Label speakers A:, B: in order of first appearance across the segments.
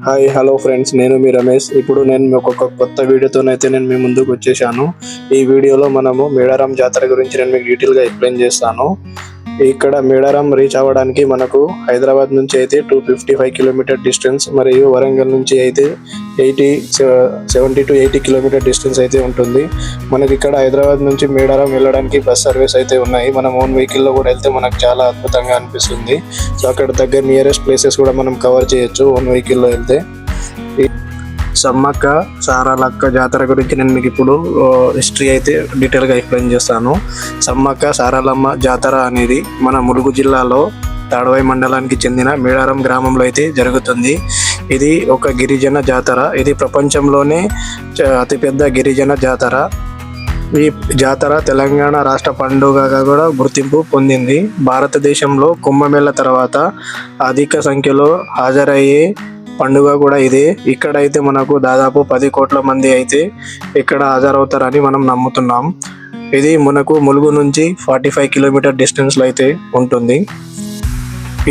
A: Hi hello friends, నేను మీ రమేష్. ఇప్పుడు నేను ఒక కొత్త వీడియోతోనైతే నేను మీ ముందుకు వచ్చేసాను. ఈ వీడియోలో మనము మేడారం జాతర గురించి నేను మీకు డీటెయిల్గా ఎక్స్ప్లెయిన్ చేస్తాను. ఇక్కడ మేడారం రీచ్ అవ్వడానికి మనకు హైదరాబాద్ నుంచి అయితే 255 కిలోమీటర్ డిస్టెన్స్, మరియు వరంగల్ నుంచి అయితే 70 to 80 కిలోమీటర్ డిస్టెన్స్ అయితే ఉంటుంది. మనకి ఇక్కడ హైదరాబాద్ నుంచి మేడారం వెళ్ళడానికి బస్ సర్వీస్ అయితే ఉన్నాయి. మనం ఓన్ వెహికల్లో కూడా వెళ్తే మనకు చాలా అద్భుతంగా అనిపిస్తుంది. సో అక్కడ దగ్గర నియరెస్ట్ ప్లేసెస్ కూడా మనం కవర్ చేయొచ్చు ఓన్ వెహికల్లో వెళ్తే. సమ్మక్క సారలక్క జాతర గురించి నేను మీకు ఇప్పుడు హిస్టరీ అయితే డీటెయిల్గా ఎక్స్ప్లెయిన్ చేస్తాను. సమ్మక్క సారలమ్మ జాతర అనేది మన ములుగు జిల్లాలో తాడవాయి మండలానికి చెందిన మేడారం గ్రామంలో అయితే జరుగుతుంది. ఇది ఒక గిరిజన జాతర. ఇది ప్రపంచంలోనే అతిపెద్ద గిరిజన జాతర. ఈ జాతర తెలంగాణ రాష్ట్ర పండుగగా కూడా గుర్తింపు పొందింది. భారతదేశంలో కుంభమేళ తర్వాత అధిక సంఖ్యలో హాజరయ్యే పండుగ కూడా ఇదే. ఇక్కడైతే మనకు దాదాపు 10 కోట్ల మంది అయితే ఇక్కడ హాజరవుతారని మనం నమ్ముతున్నాం. ఇది మనకు ములుగు నుంచి 45 కిలోమీటర్ డిస్టెన్స్లో అయితే ఉంటుంది.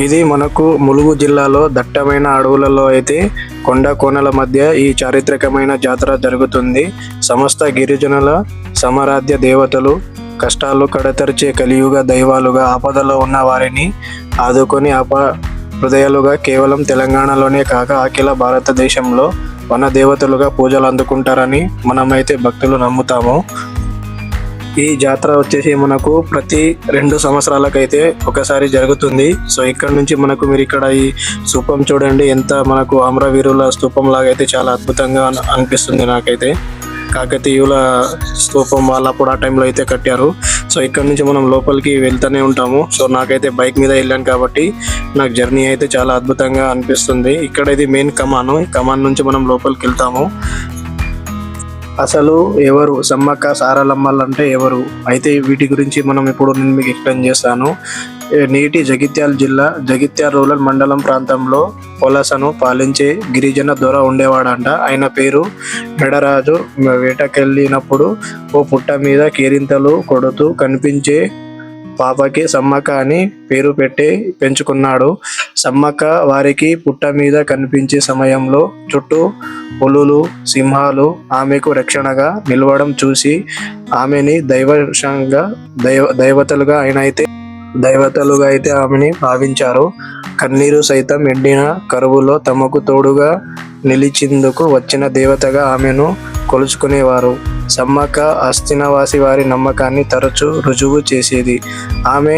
A: ఇది మనకు ములుగు జిల్లాలో దట్టమైన అడవులలో అయితే కొండ కోనల మధ్య ఈ చారిత్రకమైన జాతర జరుగుతుంది. సమస్త గిరిజనుల సమరాధ్య దేవతలు, కష్టాలు కడతరిచే కలియుగ దైవాలుగా, ఆపదలో ఉన్న వారిని ఆదుకొని హృదయాలుగా కేవలం తెలంగాణలోనే కాక అఖిల భారతదేశంలో వన దేవతలుగా పూజలు అందుకుంటారని మనమైతే భక్తులు నమ్ముతాము. ఈ జాతర వచ్చేసి మనకు ప్రతి 2 సంవత్సరాలకైతే ఒకసారి జరుగుతుంది. సో ఇక్కడ నుంచి మీరు ఇక్కడ ఈ స్తూపం చూడండి, ఎంత మనకు అమరవీరుల స్తూపం లాగా అయితే చాలా అద్భుతంగా అనిపిస్తుంది నాకైతే. కాకతీయుల స్తూపం వాళ్ళు అప్పుడు ఆ టైంలో అయితే కట్టారు. సో ఇక్కడ నుంచి మనం లోపలికి వెళ్తూనే ఉంటాము. సో నాకైతే బైక్ మీద వెళ్ళాను కాబట్టి నాకు జర్నీ అయితే చాలా అద్భుతంగా అనిపిస్తుంది. ఇక్కడ ఇది మెయిన్ కమాన్ నుంచి మనం లోపలికి వెళ్తాము. అసలు ఎవరు సమ్మక్క సారలమ్మలు అంటే ఎవరు అయితే వీటి గురించి ఇప్పుడు నేను మీకు ఎక్స్ప్లెయిన్ చేస్తాను. నేటి జగిత్యాల జిల్లా జగిత్యాల రూరల్ మండలం ప్రాంతంలో పొలసను పాలించే గిరిజన దొర ఉండేవాడంట. ఆయన పేరు మెడరాజు. వేటకెళ్ళినప్పుడు ఓ పుట్ట మీద కేరింతలు కొడుతూ కనిపించే పాపకి సమ్మక్క అని పేరు పెట్టి పెంచుకున్నాడు. సమ్మక్క వారికి పుట్ట మీద కనిపించే సమయంలో చుట్టూ పులులు, సింహాలు ఆమెకు రక్షణగా నిలవడం చూసి ఆమెని దైవతలుగా అయితే ఆమెని భావించారు. కన్నీరు సైతం ఎండిన కరువులో తమకు తోడుగా నిలిచిందుకు వచ్చిన దేవతగా ఆమెను కొలుచుకునేవారు. సమ్మక్క హస్తినవాసి వారి నమ్మకాన్ని తరచూ రుజువు చేసేది. ఆమె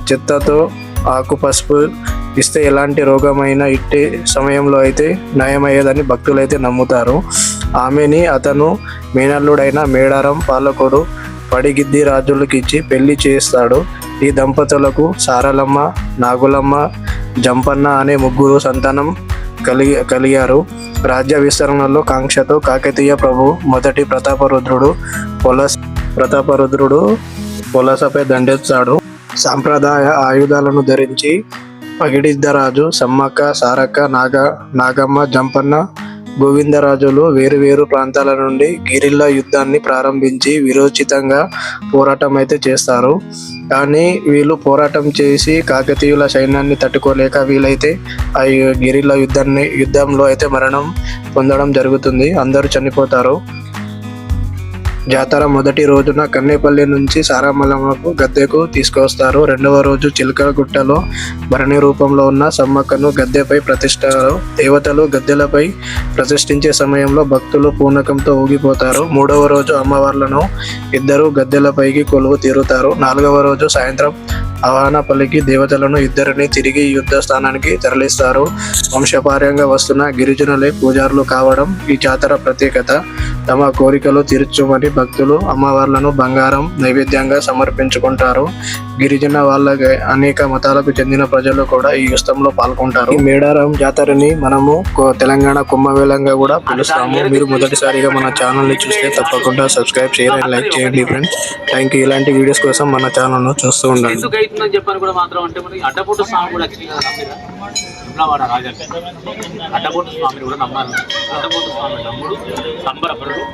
A: చెత్తతో ఆకు పసుపు ఇస్తే ఎలాంటి రోగమైన ఇట్టే సమయంలో అయితే నయమయ్యేదని భక్తులైతే నమ్ముతారు. ఆమెని అతను మేనల్లుడైన మేడారం పాలకుడు పడిగిద్ది రాజులకు ఇచ్చి పెళ్లి చేస్తాడు. ఈ దంపతులకు సారలమ్మ, నాగులమ్మ, జంపన్న అనే 3 సంతానం కలిగారు. రాజ్య విస్తరణలో కాంక్షతో కాకతీయ ప్రభు మొదటి ప్రతాపరుద్రుడు పొలసపై దండెత్తాడు. సాంప్రదాయ ఆయుధాలను ధరించి పగిడిద్దరాజు, సమ్మక్క, సారక్క, నాగమ్మ, జంపన్న, గోవిందరాజులు వేరు ప్రాంతాల నుండి గిరిల్లా యుద్ధాన్ని ప్రారంభించి విరోచితంగా పోరాటం అయితే చేస్తారు. కానీ వీళ్ళు పోరాటం చేసి కాకతీయుల సైన్యాన్ని తట్టుకోలేక వీళ్ళైతే ఆ గిరిల్లా యుద్ధంలో అయితే మరణం పొందడం జరుగుతుంది. అందరూ చనిపోతారు. జాతర మొదటి రోజున కన్నేపల్లి నుంచి సారమల్లమ్మకు గద్దెకు తీసుకొస్తారు. 2వ రోజు చిలకలగుట్టలో భరణి రూపంలో ఉన్న సమ్మక్కను గద్దెపై ప్రతిష్ఠిస్తారు. దేవతలు గద్దెలపై ప్రతిష్ఠించే సమయంలో భక్తులు పూనకంతో ఊగిపోతారు. 3వ రోజు అమ్మవార్లను 2 గద్దెలపైకి కొలువు తీరుతారు. 4వ రోజు సాయంత్రం ఆహ్వాన పలికి దేవతలను 2 తిరిగి యుద్ధ స్థానానికి తరలిస్తారు. వంశపార్యంగా వస్తున్న గిరిజనులే పూజారులు కావడం ఈ జాతర ప్రత్యేకత. తమ కోరికలు తీర్చుమని భక్తులు అమ్మవార్లను బంగారం నైవేద్యంగా సమర్పించుకుంటారు. గిరిజన వాళ్ళ అనేక మతాలకు చెందిన ప్రజలు కూడా ఈ ఉత్సవంలో పాల్గొంటారు. ఈ మేడారం జాతరని మనము తెలంగాణ కుంభమేళంగా కూడా పిలుస్తాము. మీరు మొదటిసారిగా మన ఛానల్ ని చూస్తే తప్పకుండా సబ్స్క్రైబ్ చేయండి, లైక్ చేయండి ఫ్రెండ్స్. Thank you. ఇలాంటి వీడియోస్ కోసం మన ఛానల్ ను చూస్తూ ఉండండి.
B: అడ్డపోటు స్వామి కూడా అడ్డపోటు స్వామిని కూడా నమ్మాలి. అడ్డపోటు స్వామి నమ్ముడు సంబరపరుడు.